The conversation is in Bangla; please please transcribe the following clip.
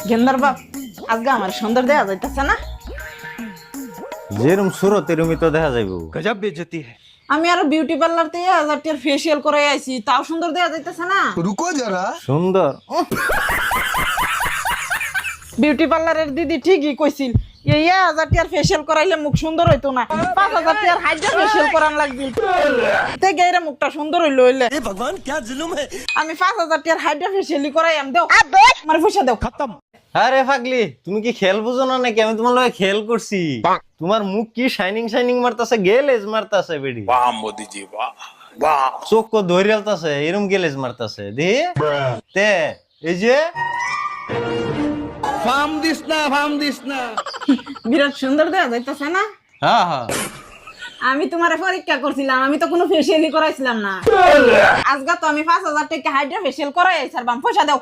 গেন্দার বাপ আজকে আমার সুন্দর দেয়া যাইতেছে না। যেরম সুরত এরমই তো দেখা যাইব। गजब बेइज्जती है। আমি আরো বিউটি পার্লার থেকে 1000 টাকার ফেসিয়াল করে আইছি, তাও সুন্দর দেয়া যাইতেছে না। रुको जरा। সুন্দর বিউটি পার্লারের দিদি ঠিকই কইছিল, এই 1000 টাকার ফেসিয়াল করাইলে মুখ সুন্দর হইতো না, 5000 টাকার হাইড্রা ফেসিয়াল করান লাগবে। তে গাইরা মুখটা সুন্দর হইলো হইলে हे भगवान क्या जुल्म है। আমি 5000 টাকার হাইড্রা ফেসিয়ালই করাই আম দেও। আমার পয়সা দেও। खत्म। আরে পাগলি, তুমি কি খেল বুঝো না নাকি? আমি তোমার লগে খেল করছি। তোমার মুখ কি শাইনিং শাইনিং মারতাছে, গেলেজ মারতাছে বেডি। वाह मोदी जी वाह वाह। চোখ কো ধরিয়ালতাছে, এরম গেলেজ মারতাছে দে। তে এই যে फार्म दिसना। বিরাট সুন্দর দেয়া যাইতেছে না। হ্যাঁ হ্যাঁ আমি তোমারে পরীক্ষা করছিলাম, আমি তো কোনো ফেসিয়ালই করাইছিলাম না। আজকে তো আমি 5000 টাকা হাইড্রা ফেসিয়াল করাই আইছি, আর বাম পয়সা দাও।